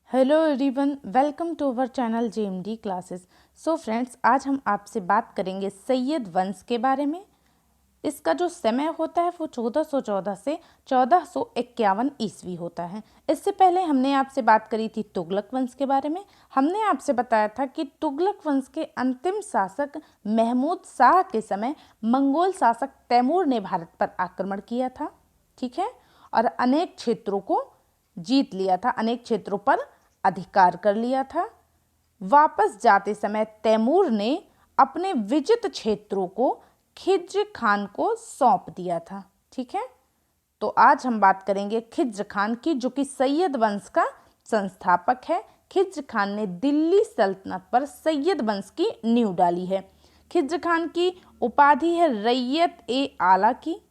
Hello everyone, welcome to our channel JMD classes. So friends, आज हम आपसे बात करेंगे सैयद वंश के बारे में। इसका जो समय होता है वो 1414 से 1451 ईस्वी होता है। इससे पहले हमने आपसे बात करी थी तुगलक वंश के बारे में। हमने आपसे बताया था कि तुगलक वंश के अंतिम शासक महमूद शाह के समय मंगोल शासक तैमूर ने भारत पर आक्रमण किया था, ठीक है, और अनेक क्षेत्रों को जीत लिया था, अनेक क्षेत्रों पर अधिकार कर लिया था। वापस जाते समय तैमूर ने अपने विजित क्षेत्रों को खिज्र खान को सौंप दिया था, ठीक है। तो आज हम बात करेंगे खिज्र खान की, जो कि सैयद वंश का संस्थापक है। खिज्र खान ने दिल्ली सल्तनत पर सैयद वंश की नींव डाली है। खिज्र खान की उपाधि है रैयत ए आला की,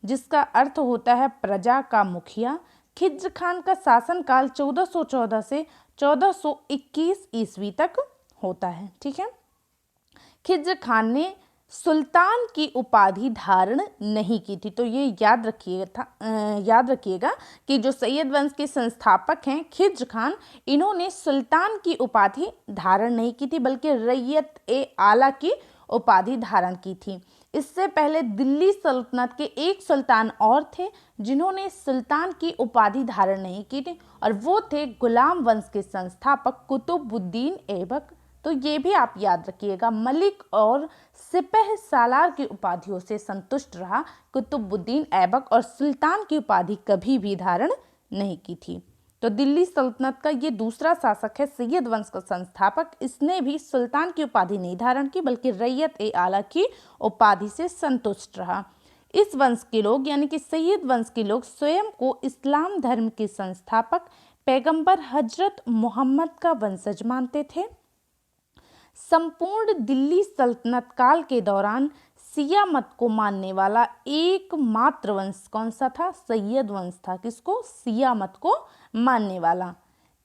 जिसका अर्थ होता है प्रजा का मुखिया। खिज्र खान का शासनकाल 1414 से 1421 ईस्वी तक होता है, ठीक है। खिज्र खान ने सुल्तान की उपाधि धारण नहीं की थी। तो ये याद रखिएगा कि जो सैयद वंश के संस्थापक हैं खिज्र खान, इन्होंने सुल्तान की उपाधि धारण नहीं की थी, बल्कि रैयत ए आला की उपाधि धारण की थी। इससे पहले दिल्ली सल्तनत के एक सुल्तान और थे जिन्होंने सुल्तान की उपाधि धारण नहीं की थी, और वो थे गुलाम वंश के संस्थापक कुतुबुद्दीन ऐबक। तो ये भी आप याद रखिएगा, मलिक और सिपह सालार की उपाधियों से संतुष्ट रहा कुतुबुद्दीन ऐबक, और सुल्तान की उपाधि कभी भी धारण नहीं की थी। तो दिल्ली सल्तनत का ये दूसरा शासक है, सैयद वंश का संस्थापक। इसने भी सुल्तान की उपाधि नहीं धारण की, बल्कि रैयत ए आला की उपाधि से संतुष्ट रहा। इस वंश के लोग यानी कि सैयद वंश के लोग स्वयं को इस्लाम धर्म के संस्थापक पैगंबर हजरत मोहम्मद का वंशज मानते थे। संपूर्ण दिल्ली सल्तनत काल के दौरान सिया मत को मानने वाला एकमात्र वंश कौन सा था? सैयद वंश था। किसको? सिया मत को मानने वाला।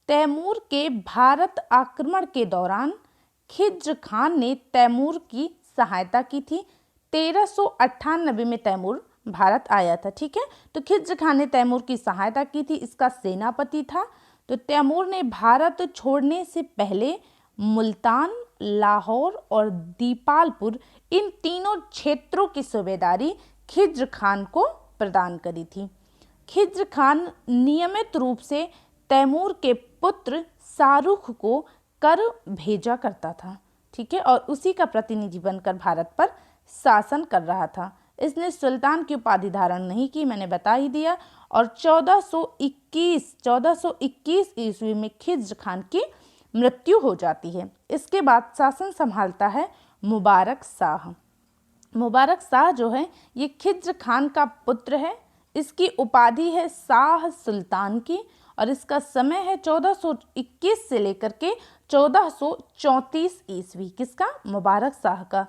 तैमूर के भारत आक्रमण के दौरान खिज्र खान ने तैमूर की सहायता की थी। 1398 में तैमूर भारत आया था, ठीक है। तो खिज्र खान ने तैमूर की सहायता की थी, इसका सेनापति था। तो तैमूर ने भारत छोड़ने से पहले मुल्तान, लाहौर और दीपालपुर, इन तीनों क्षेत्रों की सूबेदारी खिज्र खान को प्रदान करी थी। खिज्र खान नियमित रूप से तैमूर के पुत्र शाहरुख को कर भेजा करता था, ठीक है, और उसी का प्रतिनिधि बनकर भारत पर शासन कर रहा था। इसने सुल्तान की उपाधि धारण नहीं की, मैंने बता ही दिया। और 1421 ईस्वी में खिज्र खान की मृत्यु हो जाती है। इसके बाद शासन संभालता है मुबारक शाह। मुबारक शाह जो है ये खिज्र खान का पुत्र है। इसकी उपाधि है शाह सुल्तान की, और इसका समय है 1421 से लेकर के 1434 ईस्वी। किसका? मुबारक शाह का।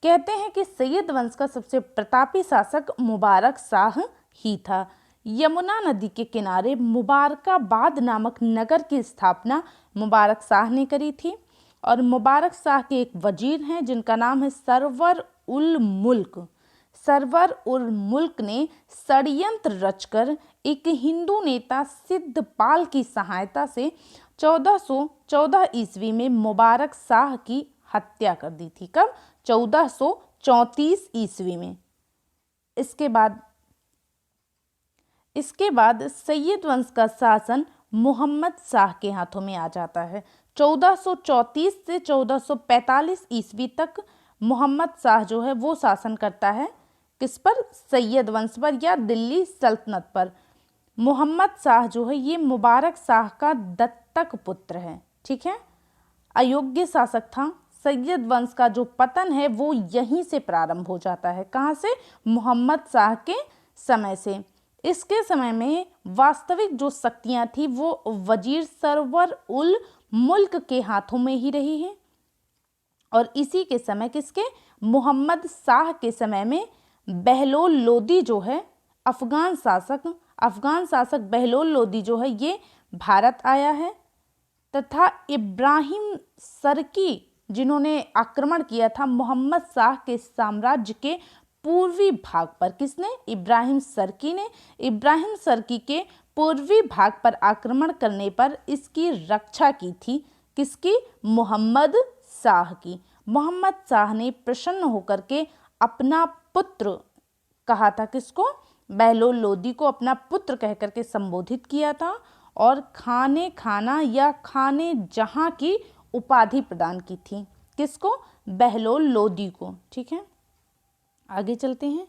कहते हैं कि सैयद वंश का सबसे प्रतापी शासक मुबारक शाह ही था। यमुना नदी के किनारे मुबारकाबाद नामक नगर की स्थापना मुबारक शाह ने करी थी। और मुबारक शाह के एक वजीर हैं जिनका नाम है सरवर उल मुल्क। सरवर उल मुल्क ने षड्यंत्र रचकर एक हिंदू नेता सिद्धपाल की सहायता से 1414 ईस्वी में मुबारक शाह की हत्या कर दी थी। कब? 1434 ईस्वी में। इसके बाद सैयद वंश का शासन मोहम्मद शाह के हाथों में आ जाता है। 1434 से 1445 ईस्वी तक मोहम्मद शाह जो है वो शासन करता है। किस पर? सैयद वंश पर या दिल्ली सल्तनत पर। मोहम्मद शाह जो है ये मुबारक शाह का दत्तक पुत्र है, ठीक है। अयोग्य शासक था। सैयद वंश का जो पतन है वो यहीं से प्रारंभ हो जाता है। कहाँ से? मोहम्मद शाह के समय से। इसके समय में वास्तविक जो शक्तियां थी वो वजीर सरवर उल मुल्क के हाथों में ही रही है। और इसी के समय किसके? मोहम्मद शाह के समय में बहलोल लोदी जो है अफगान शासक बहलोल लोदी जो है ये भारत आया है, तथा इब्राहिम सरकी जिन्होंने आक्रमण किया था मोहम्मद शाह के साम्राज्य के पूर्वी भाग पर। किसने? इब्राहिम सरकी ने। इब्राहिम सरकी के पूर्वी भाग पर आक्रमण करने पर इसकी रक्षा की थी। किसकी? मोहम्मद शाह की। मोहम्मद शाह ने प्रसन्न होकर के अपना पुत्र कहा था। किसको? बहलोल लोदी को अपना पुत्र कहकर के संबोधित किया था और खाने खाना या खाने जहां की उपाधि प्रदान की थी। किसको? बहलोल लोदी को। ठीक है, आगे चलते हैं।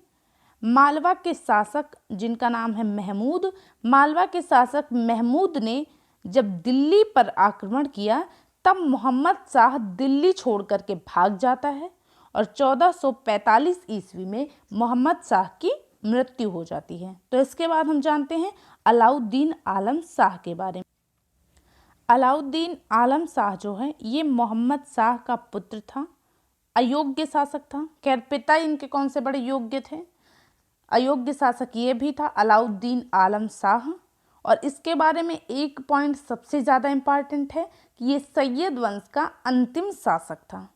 मालवा के शासक जिनका नाम है महमूद, मालवा के शासक महमूद ने जब दिल्ली पर आक्रमण किया तब मोहम्मद शाह दिल्ली छोड़ करके भाग जाता है और 1445 ईस्वी में मोहम्मद शाह की मृत्यु हो जाती है। तो इसके बाद हम जानते हैं अलाउद्दीन आलम शाह के बारे में। अलाउद्दीन आलम शाह जो है ये मोहम्मद शाह का पुत्र था, अयोग्य शासक था। खैर पिता इनके कौन से बड़े योग्य थे? अयोग्य शासक ये भी था अलाउद्दीन आलम शाह। और इसके बारे में एक पॉइंट सबसे ज़्यादा इम्पॉर्टेंट है कि ये सैयद वंश का अंतिम शासक था।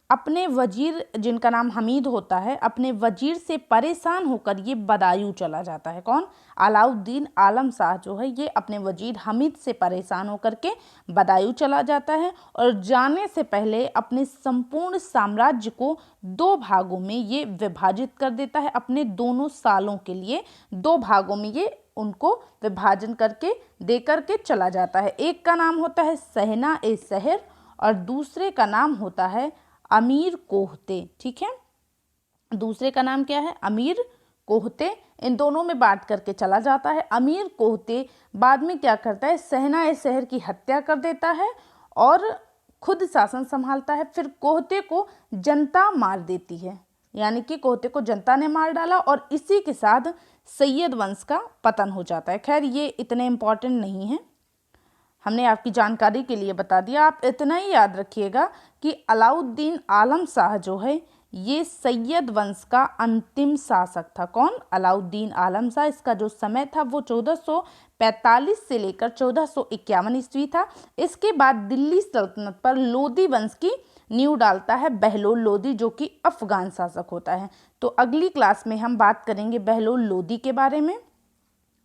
अपने वजीर जिनका नाम हमीद होता है, अपने वजीर से परेशान होकर ये बदायूं चला जाता है। कौन? अलाउद्दीन आलम शाह जो है ये अपने वजीर हमीद से परेशान होकर के बदायूं चला जाता है और जाने से पहले अपने संपूर्ण साम्राज्य को 2 भागों में ये विभाजित कर देता है। अपने दोनों सालों के लिए 2 भागों में ये उनको विभाजन करके दे करके चला जाता है। एक का नाम होता है सहना ए शहर और दूसरे का नाम होता है अमीर कोहते। ठीक है, दूसरे का नाम क्या है? अमीर कोहते। इन दोनों में बांट करके चला जाता है। अमीर कोहते बाद में क्या करता है? सहना ए शहर की हत्या कर देता है और खुद शासन संभालता है। फिर कोहते को जनता मार देती है, यानी कि कोहते को जनता ने मार डाला और इसी के साथ सैयद वंश का पतन हो जाता है। खैर ये इतने इम्पॉर्टेंट नहीं है, हमने आपकी जानकारी के लिए बता दिया। आप इतना ही याद रखिएगा कि अलाउद्दीन आलम शाह जो है ये सैयद वंश का अंतिम शासक था। कौन? अलाउद्दीन आलम शाह। इसका जो समय था वो 1445 से लेकर 1451 ईस्वी था। इसके बाद दिल्ली सल्तनत पर लोदी वंश की नींव डालता है बहलोल लोदी, जो कि अफगान शासक होता है। तो अगली क्लास में हम बात करेंगे बहलोल लोदी के बारे में।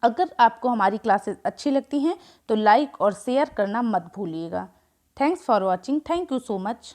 अगर आपको हमारी क्लासेस अच्छी लगती हैं तो लाइक और शेयर करना मत भूलिएगा। Thanks for watching. Thank you so much.